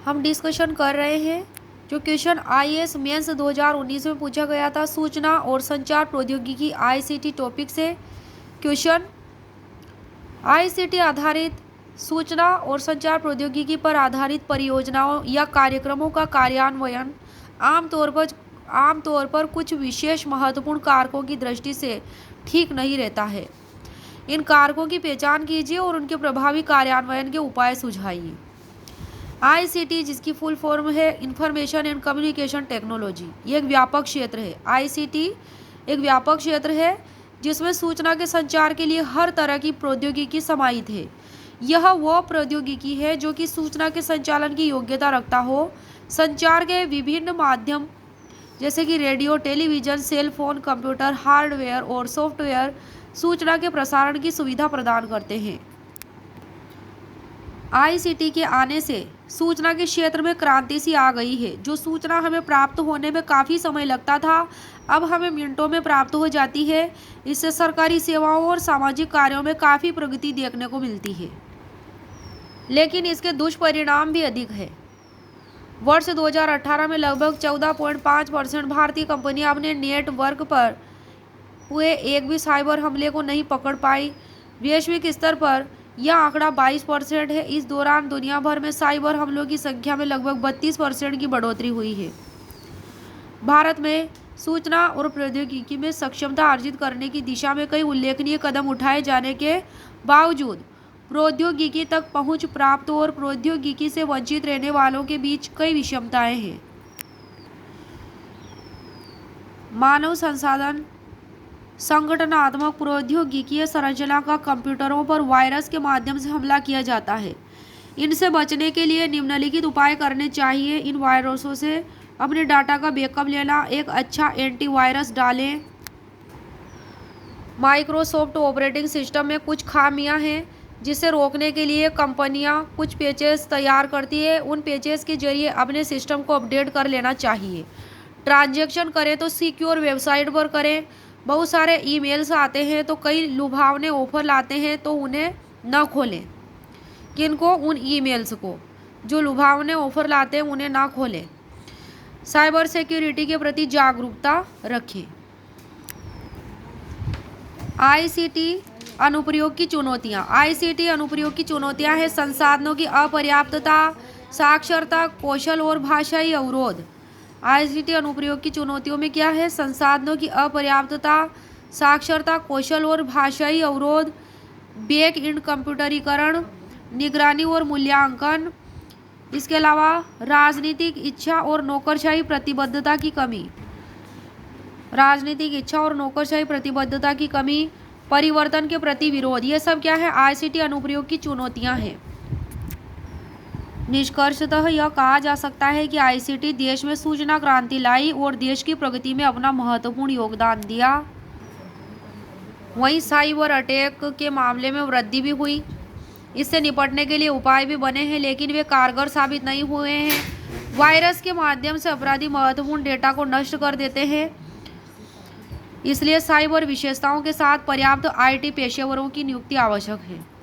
हम डिस्कशन कर रहे हैं जो क्वेश्चन आईएएस मेंस 2019 में पूछा गया था, सूचना और संचार प्रौद्योगिकी आईसीटी टॉपिक से। क्वेश्चन, आईसीटी आधारित सूचना और संचार प्रौद्योगिकी पर आधारित परियोजनाओं या कार्यक्रमों का कार्यान्वयन आमतौर पर कुछ विशेष महत्वपूर्ण कारकों की दृष्टि से ठीक नहीं रहता है। इन कारकों की पहचान कीजिए और उनके प्रभावी कार्यान्वयन के उपाय सुझाइए। आईसीटी, जिसकी फुल फॉर्म है इंफॉर्मेशन एंड कम्युनिकेशन टेक्नोलॉजी, ये एक व्यापक क्षेत्र है। आईसीटी एक व्यापक क्षेत्र है जिसमें सूचना के संचार के लिए हर तरह की प्रौद्योगिकी समाहित है। यह वह प्रौद्योगिकी है जो कि सूचना के संचालन की योग्यता रखता हो। संचार के विभिन्न माध्यम जैसे कि radio, television, cell phone, computer, hardware और सॉफ्टवेयर सूचना के प्रसारण की सुविधा प्रदान करते हैं। आईसीटी के आने से सूचना के क्षेत्र में क्रांति सी आ गई है। जो सूचना हमें प्राप्त होने में काफ़ी समय लगता था, अब हमें मिनटों में प्राप्त हो जाती है। इससे सरकारी सेवाओं और सामाजिक कार्यों में काफ़ी प्रगति देखने को मिलती है, लेकिन इसके दुष्परिणाम भी अधिक है। वर्ष 2018 में लगभग 14.5% भारतीय कंपनियां अपने नेटवर्क पर हुए एक भी साइबर हमले को नहीं पकड़ पाई। वैश्विक स्तर पर यह आंकड़ा 22% है। इस दौरान दुनिया भर में साइबर हमलों की संख्या में लगभग 32% की बढ़ोतरी हुई है। भारत में सूचना और प्रौद्योगिकी में सक्षमता अर्जित करने की दिशा में कई उल्लेखनीय कदम उठाए जाने के बावजूद प्रौद्योगिकी तक पहुंच प्राप्त और प्रौद्योगिकी से वंचित रहने वालों के बीच कई विषमताएं हैं। मानव संसाधन संगठनात्मक प्रौद्योगिकीय संरचना का कंप्यूटरों पर वायरस के माध्यम से हमला किया जाता है। इनसे बचने के लिए निम्नलिखित उपाय करने चाहिए। इन वायरसों से अपने डाटा का बैकअप लेना, एक अच्छा एंटीवायरस डालें। माइक्रोसॉफ्ट ऑपरेटिंग सिस्टम में कुछ खामियां हैं जिसे रोकने के लिए कंपनियां कुछ पैचेस तैयार करती है। उन पैचेस के जरिए अपने सिस्टम को अपडेट कर लेना चाहिए। ट्रांजैक्शन करें तो सिक्योर वेबसाइट पर करें। बहुत सारे ईमेल्स आते हैं तो कई लुभावने ऑफर लाते हैं, तो उन्हें न खोलें। किनको? उन ईमेल्स को जो लुभावने ऑफर लाते हैं उन्हें ना खोलें। साइबर सिक्योरिटी के प्रति जागरूकता रखें। आईसीटी अनुप्रयोग की चुनौतियाँ। आईसीटी अनुप्रयोग की चुनौतियाँ हैं संसाधनों की अपर्याप्तता, साक्षरता, कौशल और भाषाई अवरोध। आईसीटी अनुप्रयोग की चुनौतियों में क्या है? संसाधनों की अपर्याप्तता, साक्षरता, कौशल और भाषाई अवरोध, बैक एंड कंप्यूटरीकरण, निगरानी और मूल्यांकन। इसके अलावा राजनीतिक इच्छा और नौकरशाही प्रतिबद्धता की कमी। राजनीतिक इच्छा और नौकरशाही प्रतिबद्धता की कमी, परिवर्तन के प्रति विरोध, ये सब क्या है? आईसीटी अनुप्रयोग की चुनौतियां हैं। निष्कर्षतः यह कहा जा सकता है कि आईसीटी देश में सूचना क्रांति लाई और देश की प्रगति में अपना महत्वपूर्ण योगदान दिया। वहीं साइबर अटैक के मामले में वृद्धि भी हुई। इससे निपटने के लिए उपाय भी बने हैं, लेकिन वे कारगर साबित नहीं हुए हैं। वायरस के माध्यम से अपराधी महत्वपूर्ण डेटा को नष्ट कर देते हैं। इसलिए साइबर विशेषताओं के साथ पर्याप्त आईटी पेशेवरों की नियुक्ति आवश्यक है।